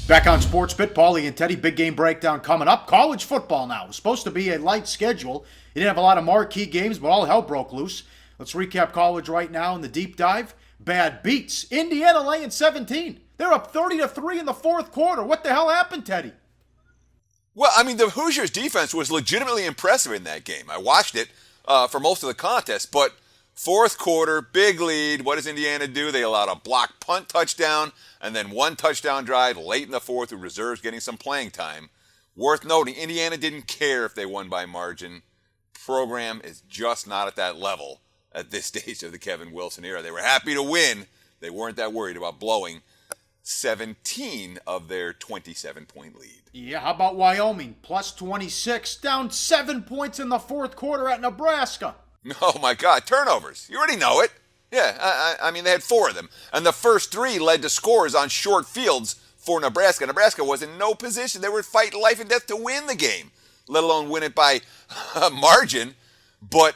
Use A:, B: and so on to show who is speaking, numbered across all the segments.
A: Back on Sports Bit, Paulie and Teddy, big game breakdown coming up. College football now. It was supposed to be a light schedule. You didn't have a lot of marquee games, but all hell broke loose. Let's recap college right now in the deep dive. Bad beats. Indiana laying 17. They're up 30-3 in the fourth quarter. What the hell happened, Teddy?
B: Well, I mean, the Hoosiers' defense was legitimately impressive in that game. I watched it for most of the contest, but fourth quarter, big lead. What does Indiana do? They allowed a block punt touchdown and then one touchdown drive late in the fourth with reserves getting some playing time. Worth noting, Indiana didn't care if they won by margin. Program is just not at that level at this stage of the Kevin Wilson era. They were happy to win. They weren't that worried about blowing 17 of their 27-point lead.
A: Yeah, how about Wyoming? Plus 26, down 7 points in the fourth quarter at Nebraska.
B: Oh, my God. Turnovers. You already know it. Yeah, I mean, they had 4 of them. And the first 3 led to scores on short fields for Nebraska. Nebraska was in no position. They were fighting life and death to win the game, let alone win it by margin. But,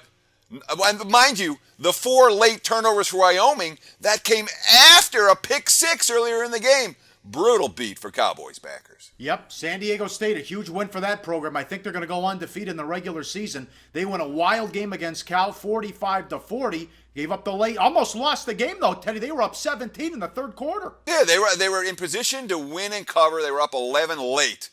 B: mind you, the 4 late turnovers for Wyoming, that came after a pick 6 earlier in the game. Brutal beat for Cowboys backers.
A: Yep, San Diego State, a huge win for that program. I think they're going to go undefeated in the regular season. They won a wild game against Cal, 45-40. Gave up the late, almost lost the game though, Teddy. They were up 17 in the third quarter.
B: Yeah, they were in position to win and cover. They were up 11 late.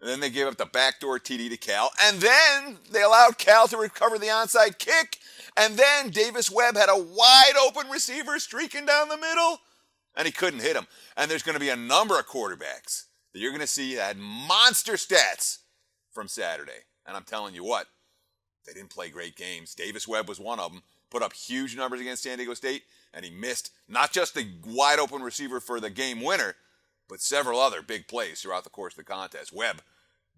B: And then they gave up the backdoor TD to Cal. And then they allowed Cal to recover the onside kick. And then Davis Webb had a wide open receiver streaking down the middle. And he couldn't hit him. And there's going to be a number of quarterbacks that you're going to see that had monster stats from Saturday. And I'm telling you what, they didn't play great games. Davis Webb was one of them. Put up huge numbers against San Diego State. And he missed not just the wide open receiver for the game winner, but several other big plays throughout the course of the contest. Webb,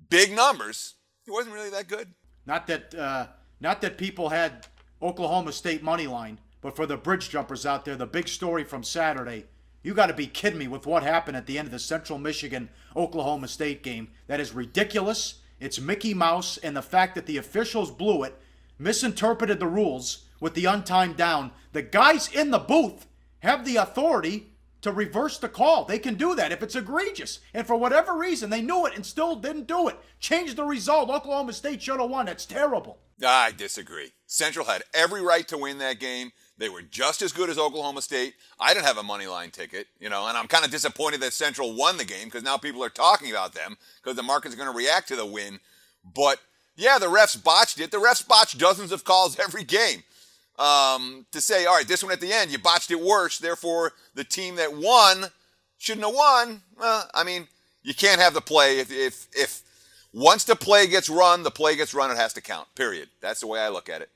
B: big numbers. He wasn't really that good.
A: Not that people had Oklahoma State money line, but for the bridge jumpers out there, the big story from Saturday, you got to be kidding me with what happened at the end of the Central Michigan-Oklahoma State game. That is ridiculous. It's Mickey Mouse, and the fact that the officials blew it, misinterpreted the rules with the untimed down. The guys in the booth have the authority to reverse the call. They can do that if it's egregious. And for whatever reason, they knew it and still didn't do it. Change the result. Oklahoma State should have won. That's terrible.
B: I disagree. Central had every right to win that game. They were just as good as Oklahoma State. I didn't have a money line ticket, and I'm kind of disappointed that Central won the game because now people are talking about them because the market's going to react to the win. But, yeah, the refs botched it. The refs botch dozens of calls every game. To say, all right, this one at the end, you botched it worse, therefore the team that won shouldn't have won. Well, I mean, you can't have the play. If once the play gets run, it has to count, period. That's the way I look at it.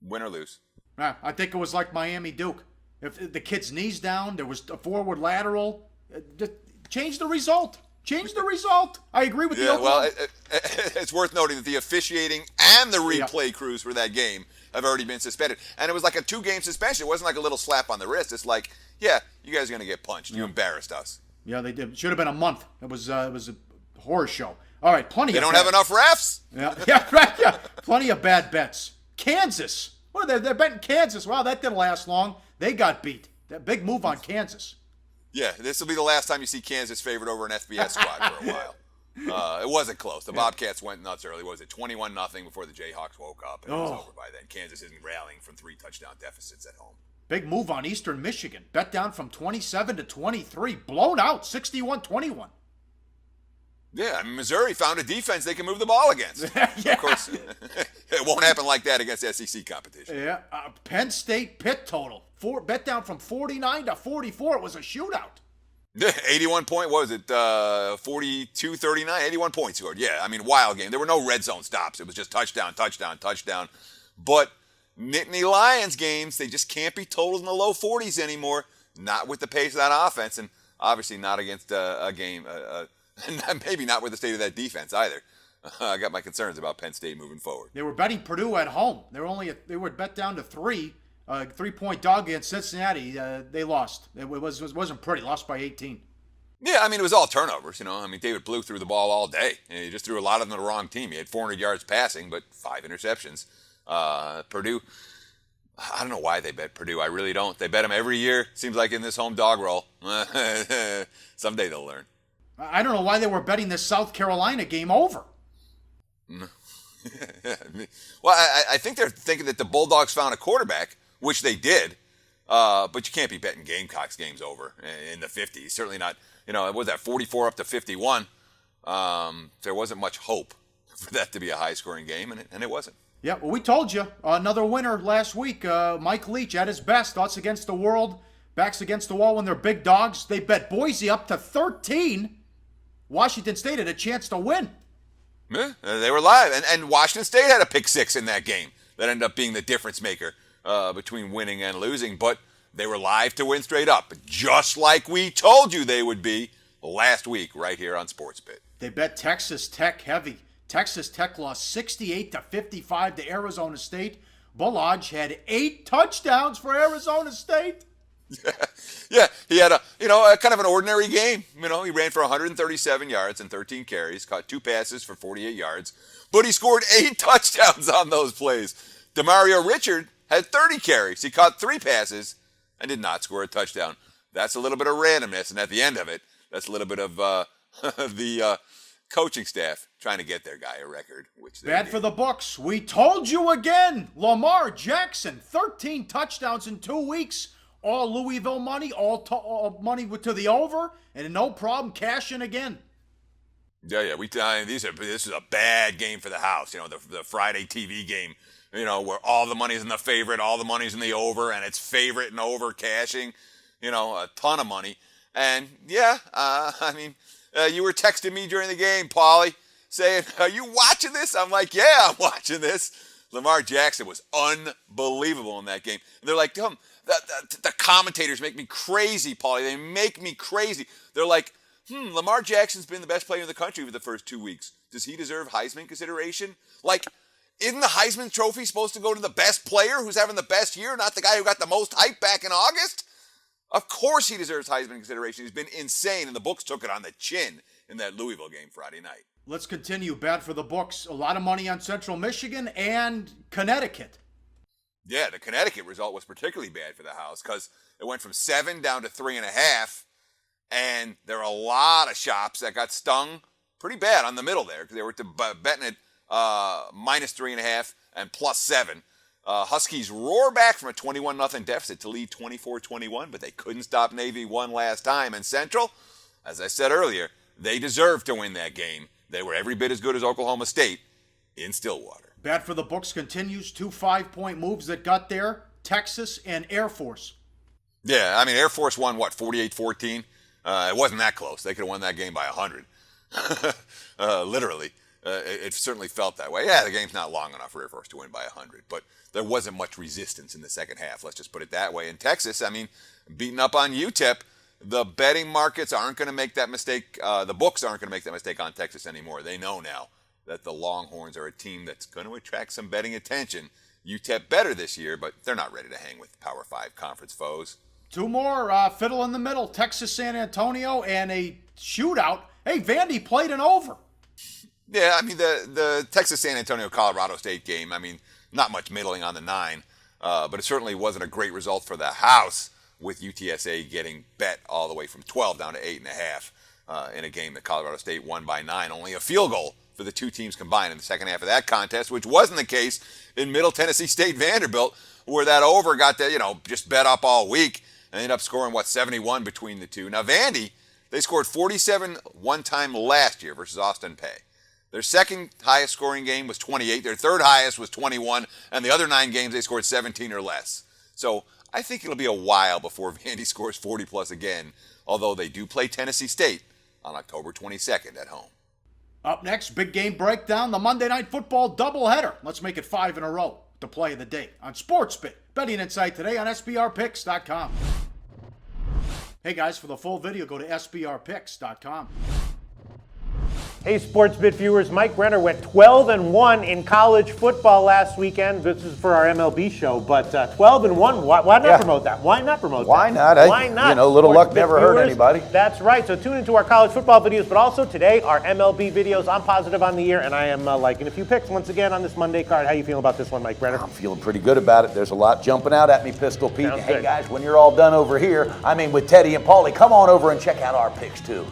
B: Win or lose.
A: I think it was like Miami Duke. If the kid's knees down, there was a forward lateral. Just change the result. Change the result. I agree with you.
B: Yeah, well, it's worth noting that the officiating and the replay crews for that game have already been suspended. And it was like a 2-game suspension. It wasn't like a little slap on the wrist. It's like, yeah, you guys are going to get punched. You embarrassed us.
A: Yeah, they did. Should have been a month. It was a horror show. All right, plenty
B: they
A: of
B: don't have enough refs?
A: Yeah, right. Yeah. Plenty of bad bets. Kansas. What are they're betting Kansas. Wow, that didn't last long. They got beat. That big move on Kansas. Yeah,
B: this will be the last time you see Kansas favored over an FBS squad for a while. It wasn't close. The Bobcats went nuts early. What was it 21-0 before the Jayhawks woke up? And it was over by then. Kansas isn't rallying from 3 touchdown deficits at home.
A: Big move on Eastern Michigan. Bet down from 27 to 23. Blown out 61-21.
B: Yeah, I mean, Missouri found a defense they can move the ball against.
A: Yeah.
B: Of course, it won't happen like that against SEC competition.
A: Yeah, Penn State Pitt total. Bet down from 49 to 44. It was a shootout.
B: 81 point, what was it, 42-39? 81 points scored. Yeah, I mean, wild game. There were no red zone stops. It was just touchdown. But Nittany Lions games, they just can't be totals in the low 40s anymore. Not with the pace of that offense, and obviously not against a game, maybe not with the state of that defense either. I got my concerns about Penn State moving forward.
A: They were betting Purdue at home. They were bet down to 3. 3-point dog against Cincinnati. They lost. It wasn't pretty. Lost by 18.
B: Yeah, I mean, it was all turnovers, I mean, David Blue threw the ball all day. He just threw a lot of them to the wrong team. He had 400 yards passing, but 5 interceptions. Purdue, I don't know why they bet Purdue. I really don't. They bet them every year. Seems like in this home dog roll. Someday they'll learn.
A: I don't know why they were betting this South Carolina game over.
B: Well, I think they're thinking that the Bulldogs found a quarterback, which they did. But you can't be betting Gamecocks games over in the 50s. Certainly not, it was that 44 up to 51. There wasn't much hope for that to be a high-scoring game, and it wasn't.
A: Yeah, well, we told you. Another winner last week. Mike Leach at his best. Thoughts against the world. Backs against the wall when they're big dogs. They bet Boise up to 13. Washington State had a chance to win.
B: Yeah, they were live. And Washington State had a pick six in that game that ended up being the difference maker between winning and losing. But they were live to win straight up, just like we told you they would be last week right here on SportsBit.
A: They bet Texas Tech heavy. Texas Tech lost 68-55 to Arizona State. Bullage had 8 touchdowns for Arizona State.
B: Yeah, he had a kind of an ordinary game. He ran for 137 yards and 13 carries, caught 2 passes for 48 yards, but he scored 8 touchdowns on those plays. Demario Richard had 30 carries. He caught 3 passes and did not score a touchdown. That's a little bit of randomness, and at the end of it, that's a little bit of the coaching staff trying to get their guy a record. Which
A: bad for the books. We told you again. Lamar Jackson, 13 touchdowns in 2 weeks. All Louisville money, all money to the over, and no problem cashing again.
B: Yeah. This is a bad game for the house. The Friday TV game. Where all the money's in the favorite, all the money's in the over, and it's favorite and over cashing. A ton of money. And yeah, you were texting me during the game, Paulie, saying, "Are you watching this?" I'm like, "Yeah, I'm watching this." Lamar Jackson was unbelievable in that game. And they're like, the commentators make me crazy, Paulie. They make me crazy. They're like, Lamar Jackson's been the best player in the country for the first 2 weeks. Does he deserve Heisman consideration? Like, isn't the Heisman Trophy supposed to go to the best player who's having the best year, not the guy who got the most hype back in August? Of course he deserves Heisman consideration. He's been insane, and the books took it on the chin in that Louisville game Friday night.
A: Let's continue. Bad for the books. A lot of money on Central Michigan and Connecticut.
B: Yeah, the Connecticut result was particularly bad for the house because it went from 7 down to 3.5, and there are a lot of shops that got stung pretty bad on the middle there because they were betting it minus 3.5 and plus 7. Huskies roar back from a 21-0 deficit to lead 24-21, but they couldn't stop Navy one last time. And Central, as I said earlier, they deserved to win that game. They were every bit as good as Oklahoma State in Stillwater.
A: Bad for the books continues. 2 5-point moves that got there. Texas and Air Force.
B: Yeah, Air Force won, 48-14? It wasn't that close. They could have won that game by 100. Literally. It certainly felt that way. Yeah, the game's not long enough for Air Force to win by 100, but there wasn't much resistance in the second half. Let's just put it that way. In Texas, beating up on UTEP, the betting markets aren't going to make that mistake. The books aren't going to make that mistake on Texas anymore. They know now that the Longhorns are a team that's going to attract some betting attention. UTEP better this year, but they're not ready to hang with Power 5 conference foes.
A: 2 more, fiddle in the middle, Texas San Antonio, and a shootout. Hey, Vandy played an over.
B: Yeah, the Texas San Antonio Colorado State game, not much middling on the 9, but it certainly wasn't a great result for the house with UTSA getting bet all the way from 12 down to 8.5 in a game that Colorado State won by 9. Only a field goal for the two teams combined in the second half of that contest, which wasn't the case in Middle Tennessee State Vanderbilt, where that over got just bet up all week and ended up scoring 71 between the two. Now Vandy, they scored 47 one time last year versus Austin Peay. Their second highest scoring game was 28. Their third highest was 21. And the other 9 games, they scored 17 or less. So I think it'll be a while before Vandy scores 40 plus again, although they do play Tennessee State on October 22nd at home.
A: Up next, big game breakdown, the Monday Night Football doubleheader. Let's make it 5 in a row. The play of the day on SportsBit. Betting Insight today on SBRPicks.com. Hey guys, for the full video, go to SBRPicks.com.
C: Hey, SportsBit viewers, Mike Renner went 12-1 in college football last weekend. This is for our MLB show, but 12-1, why not promote that? Why not promote
D: Why
C: that?
D: not?
C: Why not?
D: Little luck
C: SportsBit
D: never hurt
C: viewers,
D: anybody.
C: That's right. So tune into our college football videos, but also today, our MLB videos. I'm positive on the year, and I am liking a few picks once again on this Monday card. How you feeling about this one, Mike Renner?
D: I'm feeling pretty good about it. There's a lot jumping out at me, Pistol Pete.
C: Sounds
D: Hey,
C: good.
D: guys, when you're all done over here, with Teddy and Paulie, come on over and check out our picks, too.